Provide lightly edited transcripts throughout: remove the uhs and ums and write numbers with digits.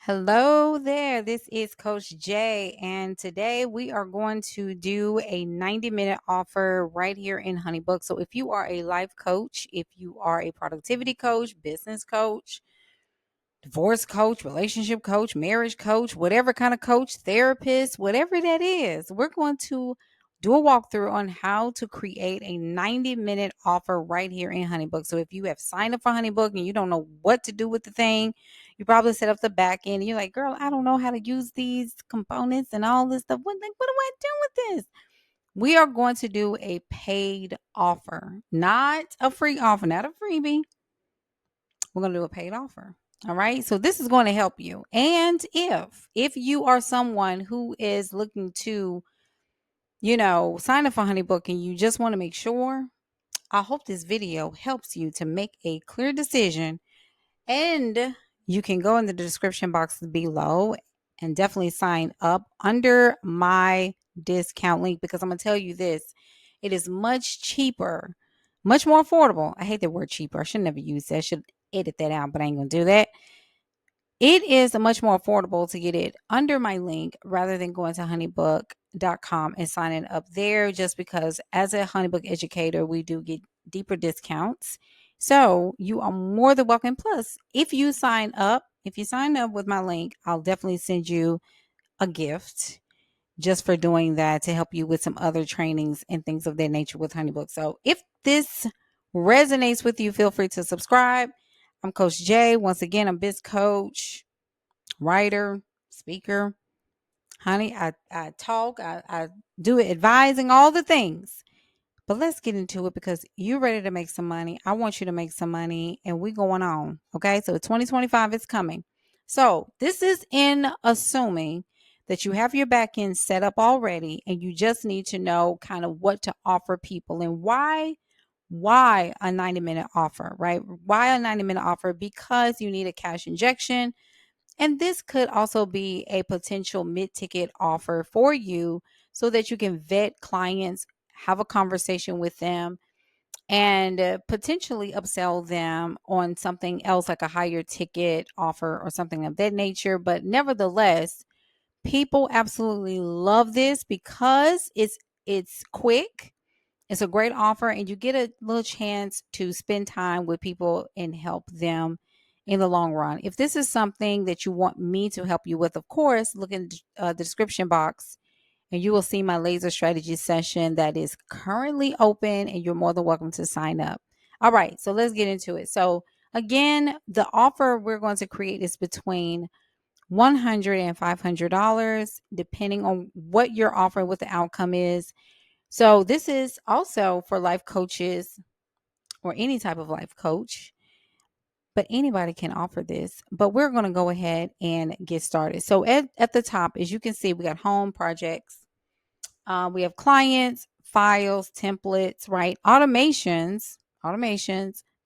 Hello there. This is Coach Jay, and today we are going to do a 90-minute offer right here in Honeybook. So, if you are a life coach, if you are a productivity coach, business coach, divorce coach, relationship coach, marriage coach, whatever kind of coach, therapist, whatever that is, we're going to do a walkthrough on how to create a 90-minute offer right here in Honeybook. So if you have signed up for Honeybook and you don't know what to do with the thing, you probably set up the back end and you're like, girl, I don't know how to use these components and all this stuff. What do I do with this? We are going to do a paid offer, not a free offer, not a freebie. We're going to do a paid offer. All right. So this is going to help you. And if you are someone who is looking to, sign up for Honeybook and you just want to make sure, I hope this video helps you to make a clear decision. And you can go in the description box below and definitely sign up under my discount link, because I'm going to tell you this, it is much cheaper, much more affordable. I hate the word cheaper. I should never use that. I should edit that out, but I ain't going to do that. It is much more affordable to get it under my link rather than going to honeybook.com and signing up there, just because as a Honeybook educator, we do get deeper discounts. So you are more than welcome. Plus, if you sign up with my link, I'll definitely send you a gift just for doing that, to help you with some other trainings and things of that nature with Honeybook. So if this resonates with you, feel free to subscribe. I'm Coach Jay. Once again, I'm biz coach, writer, speaker. Honey, I talk, I do advising, all the things. But let's get into it, because you're ready to make some money. I want you to make some money, and we're going on. Okay. So 2025 is coming. So this is in assuming that you have your back end set up already and you just need to know kind of what to offer people and why a 90-minute offer, right? Why a 90-minute offer? Because you need a cash injection. And this could also be a potential mid-ticket offer for you, so that you can vet clients, have a conversation with them, and potentially upsell them on something else like a higher ticket offer or something of that nature. But nevertheless, people absolutely love this because it's quick. It's a great offer, and you get a little chance to spend time with people and help them in the long run. If this is something that you want me to help you with, of course, look in the description box and you will see my laser strategy session that is currently open, and you're more than welcome to sign up. All right, so let's get into it. So, again, the offer we're going to create is between $100 and $500, depending on what you're offering, what the outcome is. So this is also for life coaches or any type of life coach, but anybody can offer this. But we're going to go ahead and get started. So at the top, as you can see, we got home, projects, we have clients, files, templates, right? Automations,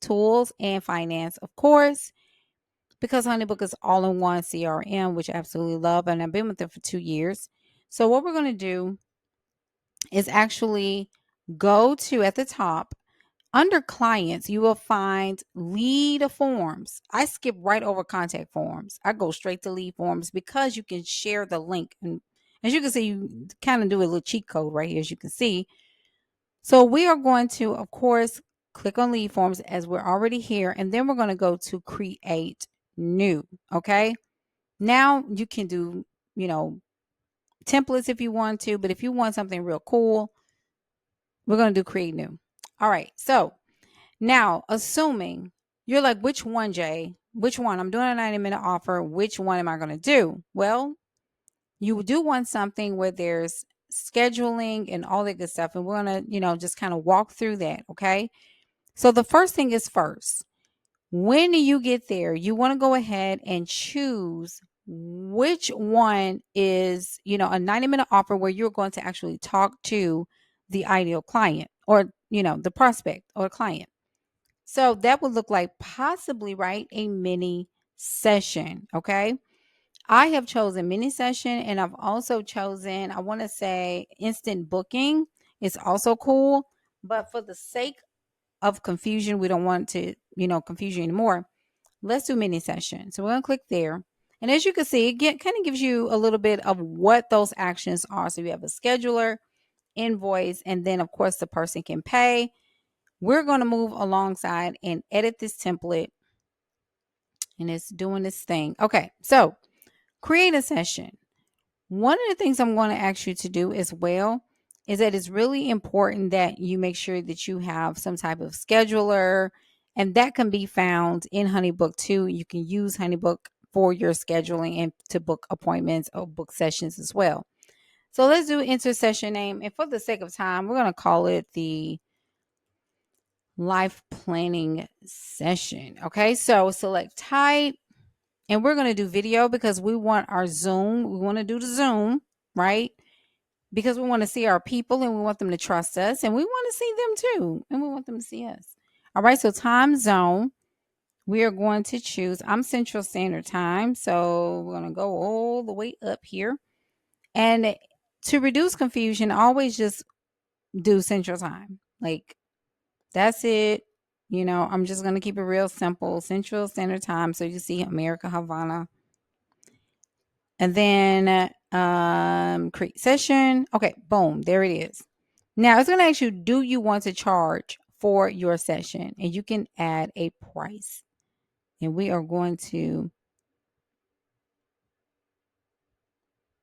tools, and finance, of course, because Honeybook is all in one CRM, which I absolutely love. And I've been with them for 2 years. So what we're going to do is actually go to, at the top, under clients, you will find lead forms. I skip right over contact forms. I go straight to lead forms because you can share the link. And as you can see, you kind of do a little cheat code right here, as you can see. So we are going to, of course, click on lead forms as we're already here. And then we're going to go to create new. Okay. Now you can do, templates if you want to, but if you want something real cool, we're going to do create new. All right. So now, assuming you're like, which one, Jay? Which one? I'm doing a 90-minute offer. Which one am I going to do? Well, you do want something where there's scheduling and all that good stuff. And we're going to, just kind of walk through that. Okay. So the first thing is first, when you get there, you want to go ahead and choose which one is, a 90-minute offer where you're going to actually talk to the ideal client, or, the prospect or client. So that would look like possibly, right, a mini session. Okay. I have chosen mini session, and I've also chosen, I want to say, instant booking. It's also cool. But for the sake of confusion, we don't want to, confuse you anymore. Let's do mini session. So we're going to click there. And as you can see, it kind of gives you a little bit of what those actions are. So you have a scheduler, invoice, and then of course the person can pay. We're going to move alongside and edit this template, and it's doing this thing. Okay, so create a session. One of the things I'm going to ask you to do as well is that it's really important that you make sure that you have some type of scheduler, and that can be found in Honeybook too. You can use Honeybook for your scheduling and to book appointments or book sessions as well. So let's do enter session name. And for the sake of time, we're going to call it the life planning session. Okay, so select type, and we're going to do video because we want our Zoom. We want to do the Zoom, right? Because we want to see our people and we want them to trust us, and we want to see them too, and we want them to see us. All right, so time zone, we are going to choose, I'm Central Standard Time, so we're going to go all the way up here. And to reduce confusion, always just do Central Time. Like, that's it. You know, I'm just going to keep it real simple. Central Standard Time. So you see America, Havana. And then create session. Okay, boom. There it is. Now it's going to ask you, do you want to charge for your session? And you can add a price. And we are going to.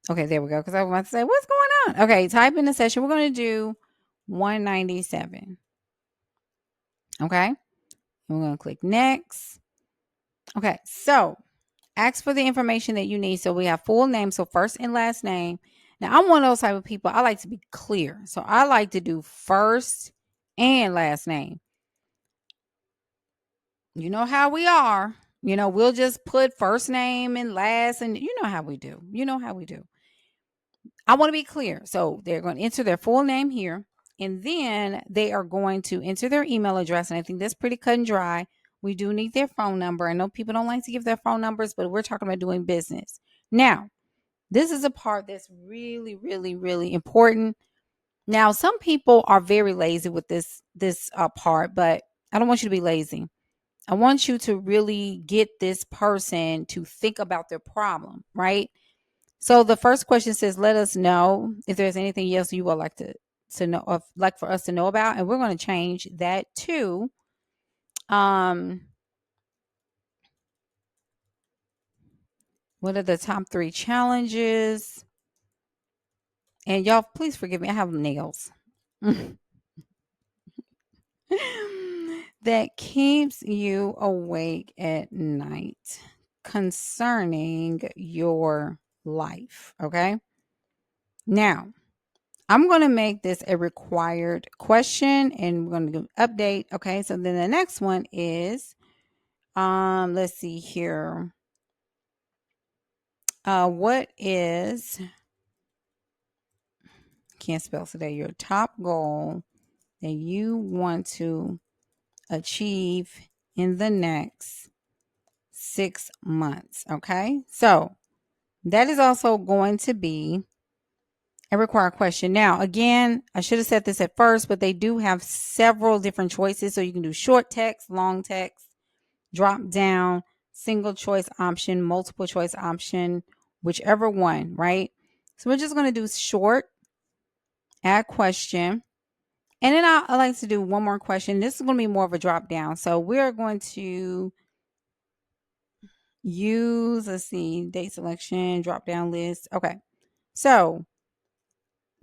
Okay, there we go. Because I was about to say, what's going on? Okay, type in the session. We're going to do $197. Okay. We're going to click next. Okay, so ask for the information that you need. So we have full name, so first and last name. Now, I'm one of those type of people. I like to be clear. So I like to do first and last name. You know how we are. You know, we'll just put first name and last, and you know how we do. You know how we do. I want to be clear. So they're going to enter their full name here, and then they are going to enter their email address. And I think that's pretty cut and dry. We do need their phone number. I know people don't like to give their phone numbers, but we're talking about doing business. Now, this is a part that's really, really, really important. Now, some people are very lazy with this part, but I don't want you to be lazy. I want you to really get this person to think about their problem, right? So the first question says, let us know if there's anything else you would like to know, of like for us to know about. And we're going to change that to what are the top 3 challenges? And y'all, please forgive me. I have nails. That keeps you awake at night concerning your life. Okay. Now, I'm going to make this a required question, and we're going to do update. Okay. So then the next one is, let's see here. What is, can't spell today, your top goal that you want to achieve in the next 6 months? Okay. So that is also going to be a required question. Now, again, I should have said this at first, but they do have several different choices. So you can do short text, long text, drop down, single choice option, multiple choice option, whichever one, right? So we're just going to do short, add question. And then I like to do one more question. This is going to be more of a drop down. So we're going to use, let's see, date selection, drop down list. Okay. So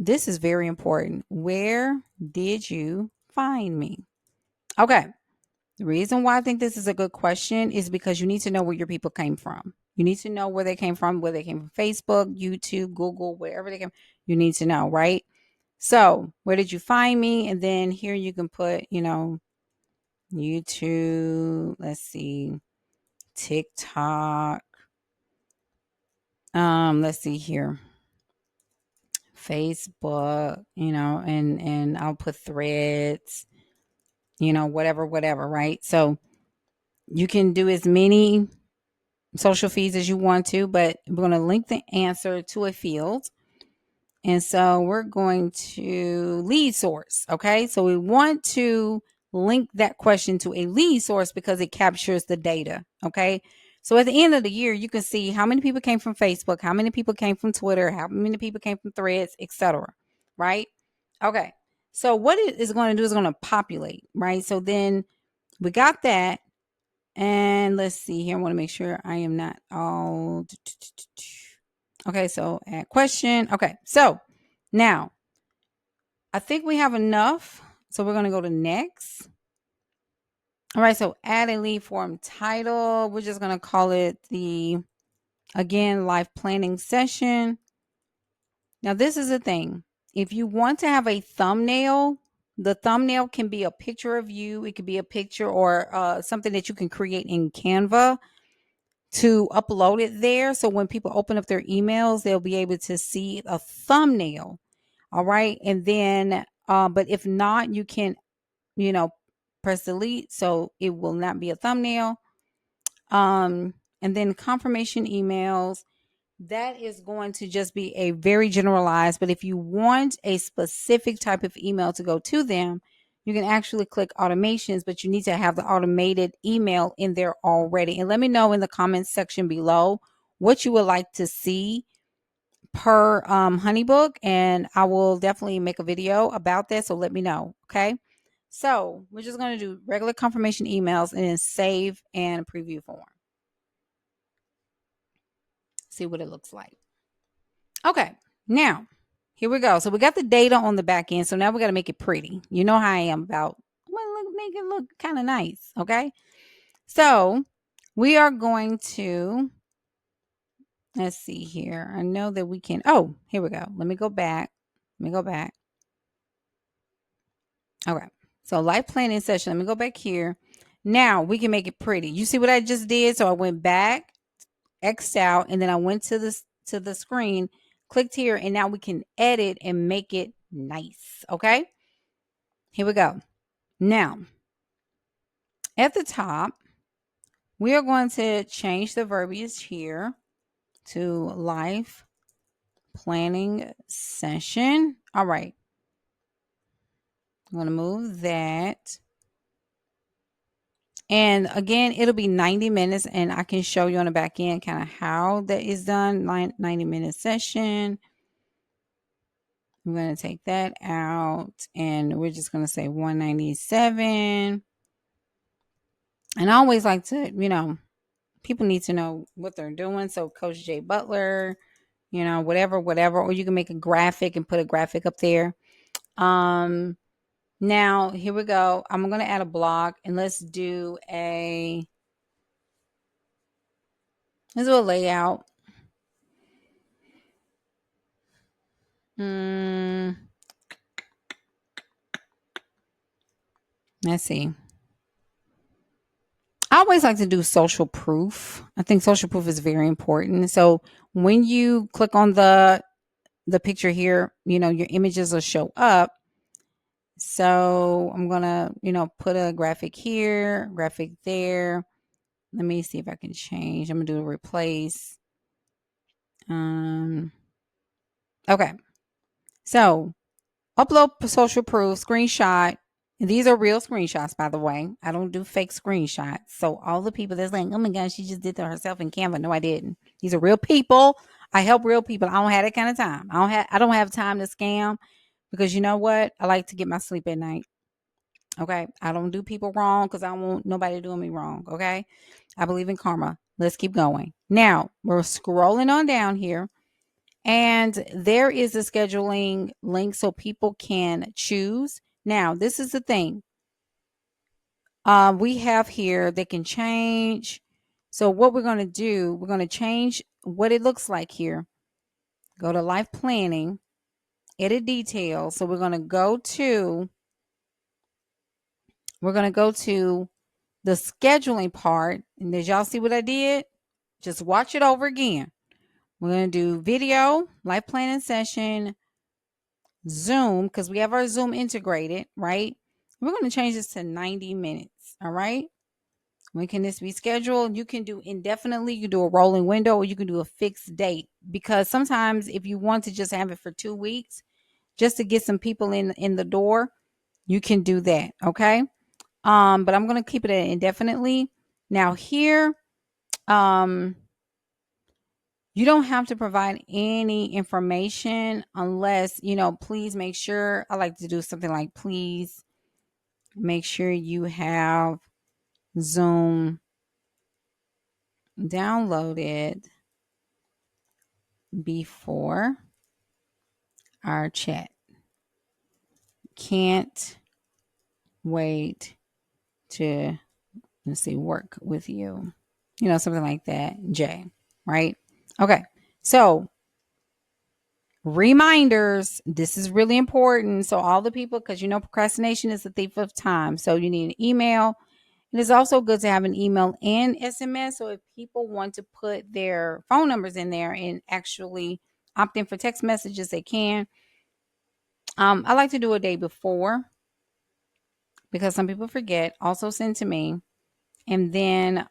this is very important. Where did you find me? Okay. The reason why I think this is a good question is because you need to know where your people came from. You need to know where they came from, whether they came from Facebook, YouTube, Google, wherever they came. You need to know, right? So where did you find me? And then here you can put, YouTube, let's see, TikTok. Let's see here. Facebook, and I'll put Threads, whatever, right? So you can do as many social feeds as you want to, but we're going to link the answer to a field. And so we're going to lead source. Okay. So we want to link that question to a lead source because it captures the data. Okay. So at the end of the year, you can see how many people came from Facebook, how many people came from Twitter, how many people came from Threads, etc. Right? Okay. So what it is going to do is going to populate, right? So then we got that. And let's see here. I want to make sure I am not all. Okay. So add question. Okay. So now I think we have enough. So we're going to go to next. All right. So add a lead form title. We're just going to call it again, life planning session. Now, this is the thing. If you want to have a thumbnail, the thumbnail can be a picture of you. It could be a picture or something that you can create in Canva to upload it there. So when people open up their emails, they'll be able to see a thumbnail. All right. And then, but if not, you can, press delete. So it will not be a thumbnail. And then confirmation emails. That is going to just be a very generalized, but if you want a specific type of email to go to them, you can actually click automations, but you need to have the automated email in there already. And let me know in the comments section below what you would like to see per Honeybook, and I will definitely make a video about that. So let me know. Okay. So we're just going to do regular confirmation emails and then save and preview form. See what it looks like. Okay, now here we go. So we got the data on the back end. So now we got to make it pretty. You know how I am about, well, make it look kind of nice. Okay, so we are going to, let's see here. I know that we can, oh, here we go. Let me go back. Okay, so life planning session. Let me go back here. Now we can make it pretty. You see what I just did? So I went back, X'd out, and then I went to the screen, clicked here, and now we can edit and make it nice. Okay, here we go. Now at the top, we are going to change the verbiage here to life planning session. All right, I'm going to move that. And again, it'll be 90 minutes, and I can show you on the back end kind of how that is done. 90-minute session. I'm going to take that out, and we're just going to say 197. And I always like to, people need to know what they're doing. So Coach J Butler, whatever, or you can make a graphic and put a graphic up there. Now here we go. I'm going to add a block, and let's do a layout. Let's see. I always like to do social proof. I think social proof is very important. So when you click on the picture here, your images will show up. So I'm going to, put a graphic here, graphic there. Let me see if I can change. I'm going to do a replace. Okay. So upload social proof, screenshot. And these are real screenshots, by the way. I don't do fake screenshots. So all the people that's like, oh my gosh, she just did that herself in Canva. No, I didn't. These are real people. I help real people. I don't have that kind of time. I don't have time to scam, because you know what? I like to get my sleep at night. Okay. I don't do people wrong because I don't want nobody doing me wrong. Okay. I believe in karma. Let's keep going. Now we're scrolling on down here. And there is a scheduling link so people can choose. Now, this is the thing. We have here, they can change. So what we're going to do, we're going to change what it looks like here. Go to life planning, edit details. So we're going to go to the scheduling part. And did y'all see what I did? Just watch it over again. We're going to do video, life planning session, Zoom, because we have our Zoom integrated, right? We're going to change this to 90 minutes. All right. When can this be scheduled? You can do indefinitely. You do a rolling window, or you can do a fixed date, because sometimes if you want to just have it for 2 weeks, just to get some people in the door, you can do that. Okay. But I'm going to keep it at indefinitely. Now here, Um, you don't have to provide any information unless, please make sure. I like to do something like, please make sure you have Zoom downloaded before our chat. Can't wait to, let's see, work with you. Something like that. Jay, right? Okay. So reminders, this is really important. So all the people, because procrastination is the thief of time. So you need an email. It is also good to have an email and SMS. So if people want to put their phone numbers in there and actually opt in for text messages, they can. I like to do a day before because some people forget. Also send to me. And then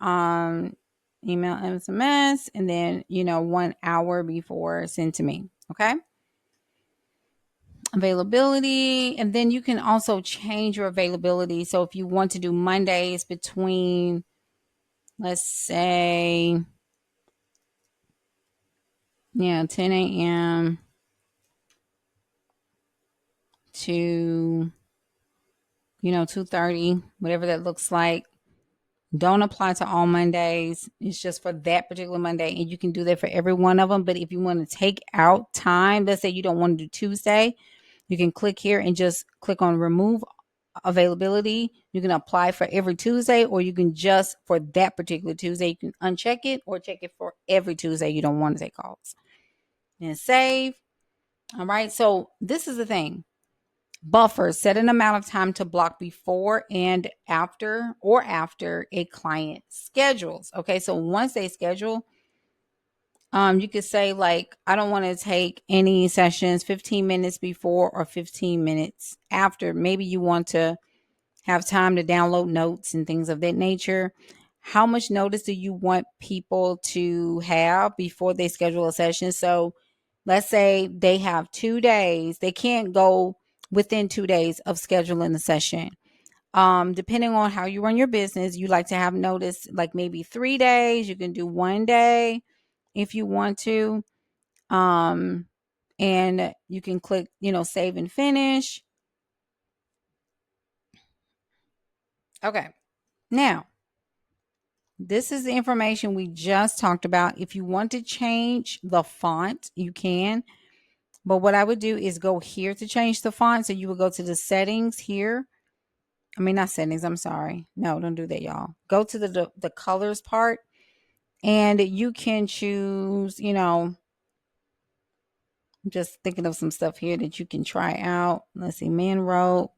email, SMS, and then 1 hour before send to me. Okay. Availability, and then you can also change your availability. So if you want to do Mondays between, let's say, 10 a.m. to 2:30, whatever that looks like. Don't apply to all Mondays. It's just for that particular Monday, and you can do that for every one of them. But if you want to take out time, let's say you don't want to do Tuesday, you can click here and just click on remove availability. You can apply for every Tuesday, or you can just for that particular Tuesday, you can uncheck it or check it for every Tuesday you don't want to take calls. And save. All right. So this is the thing. Buffer, set an amount of time to block before and after a client schedules. Okay. So once they schedule, you could say like, I don't want to take any sessions 15 minutes before or 15 minutes after. Maybe you want to have time to download notes and things of that nature. How much notice do you want people to have before they schedule a session? So let's say they have 2 days. They can't go within 2 days of scheduling the session. Depending on how you run your business, you like to have notice like maybe 3 days. You can do 1 day if you want to. And you can click, save and finish. Okay. Now, this is the information we just talked about. If you want to change the font, you can. But what I would do is go here to change the font. So you would go to the settings here. I mean, not settings. I'm sorry. No, don't do that, y'all. Go to the colors part. And you can choose, I'm just thinking of some stuff here that you can try out. Let's see, man wrote.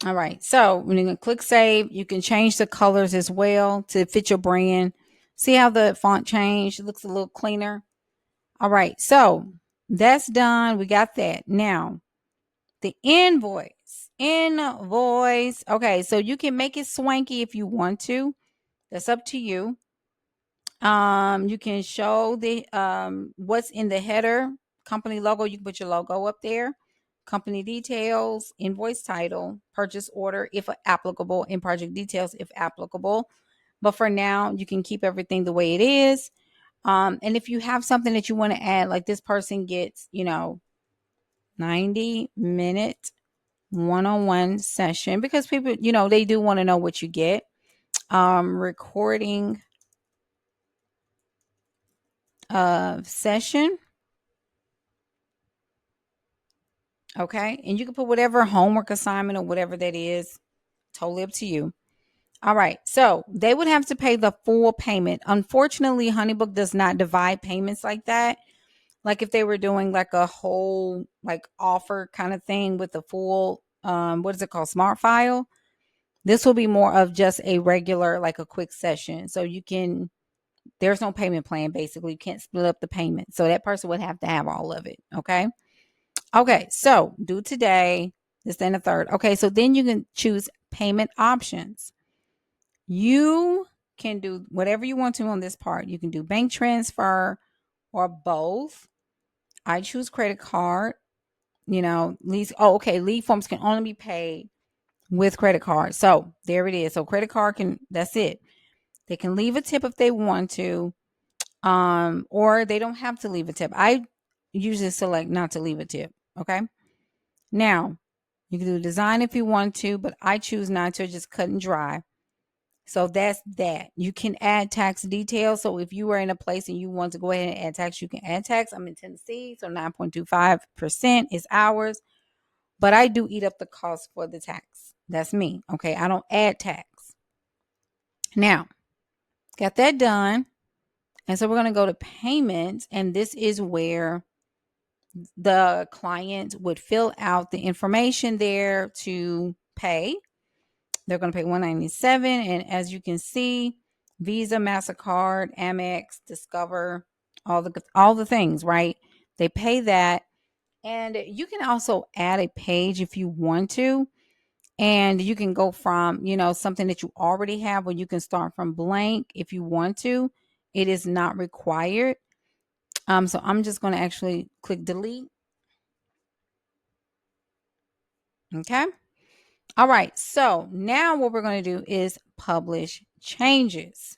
All right. So when you click save, you can change the colors as well to fit your brand. See how the font changed? It looks a little cleaner. All right. So that's done. We got that. Now, the invoice. Invoice. Okay. So you can make it swanky if you want to. That's up to you. You can show the what's in the header, company logo. You can put your logo up there, company details, invoice title, purchase order if applicable, and project details if applicable. But for now, you can keep everything the way it is. And if you have something that you want to add, like this person gets, 90-minute one-on-one session, because people, they do want to know what you get. Recording session. Okay. And you can put whatever homework assignment or whatever that is, totally up to you. All right. So they would have to pay the full payment. Unfortunately, Honeybook does not divide payments like that. Like if they were doing like a whole like offer kind of thing with the full, what is it called? Smart file. This will be more of just a regular, like a quick session. So there's no payment plan. Basically, you can't split up the payment. So that person would have to have all of it. Okay. Okay, so do today, this, then the third. Okay, so then you can choose payment options. You can do whatever you want to on this part. You can do bank transfer or both. I choose credit card. Lead forms can only be paid with credit card. So there it is. So credit card that's it. They can leave a tip if they want to, or they don't have to leave a tip. I usually select not to leave a tip. Okay. Now you can do design if you want to, but I choose not to, just cut and dry. So that's that. You can add tax details. So if you are in a place and you want to go ahead and add tax, you can add tax. I'm in Tennessee, so 9.25% is ours. But I do eat up the cost for the tax. That's me. Okay. I don't add tax. Now, got that done. And so we're going to go to payments. And this is where the client would fill out the information there to pay. They're going to pay $197. And as you can see, Visa, MasterCard, Amex, Discover, all the things, right? They pay that. And you can also add a page if you want to. And you can go from, something that you already have, or you can start from blank if you want to. It is not required. So I'm just going to actually click delete. Okay. All right. So now what we're going to do is publish changes.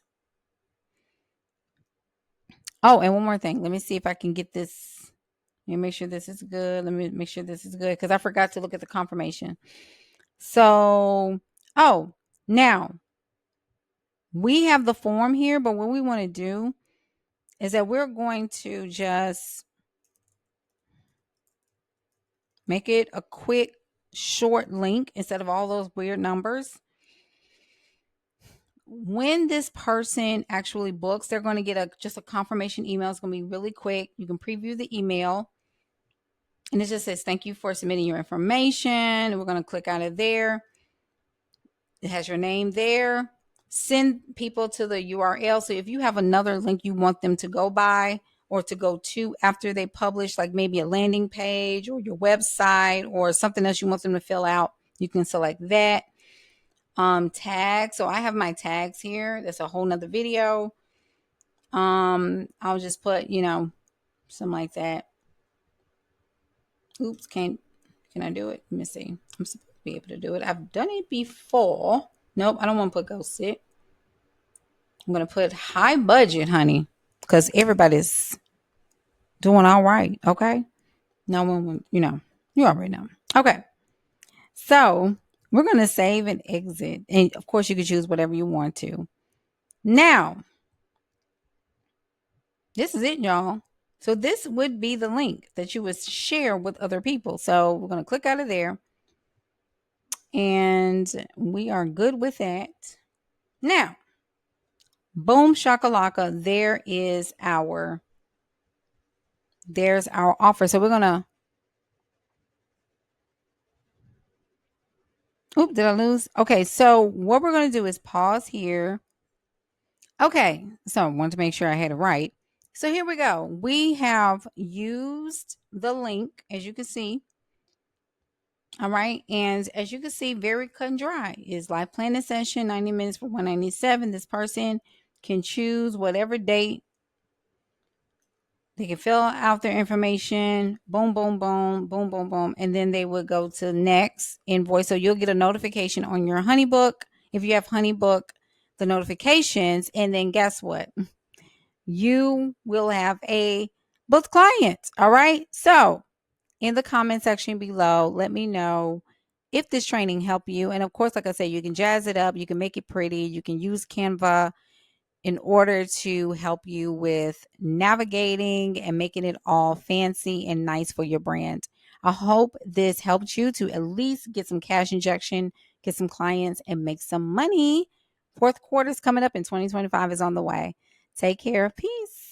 Oh, and one more thing. Let me see if I can get this. Let me make sure this is good. Let me make sure this is good because I forgot to look at the confirmation. So, now we have the form here, but what we want to do is that we're going to just make it a quick, short link instead of all those weird numbers. When this person actually books, they're going to get just a confirmation email. It's going to be really quick. You can preview the email. And it just says, thank you for submitting your information. And we're going to click out of there. It has your name there. Send people to the URL. So if you have another link you want them to go by or to go to after they publish, like maybe a landing page or your website or something else you want them to fill out, you can select that. Tags. So I have my tags here. That's a whole nother video. I'll just put, something like that. Oops, can I do it? Let me see. I'm supposed to be able to do it. I've done it before. Nope, I don't want to put go sit. I'm going to put high budget, honey, because everybody's doing all right. Okay. No one, you already know. Okay. So we're going to save and exit. And of course, you can choose whatever you want to. Now, this is it, y'all. So this would be the link that you would share with other people. So we're going to click out of there. And we are good with that. Now, boom shakalaka, there's our offer. So we're going to, did I lose? Okay, so what we're going to do is pause here. Okay, so I wanted to make sure I had it right. So here we go. We have used the link, as you can see. All right, and as you can see, very cut and dry is live planning session, 90 minutes for $197. This person can choose whatever date. They can fill out their information, boom, boom, boom, boom, boom, boom, and then they would go to next invoice. So you'll get a notification on your Honeybook. If you have Honeybook, the notifications, and then guess what? You will have a booked client. All right. So in the comment section below, let me know if this training helped you. And of course, like I said, you can jazz it up. You can make it pretty. You can use Canva in order to help you with navigating and making it all fancy and nice for your brand. I hope this helped you to at least get some cash injection, get some clients, and make some money. Fourth quarter is coming up and 2025 is on the way. Take care. Peace.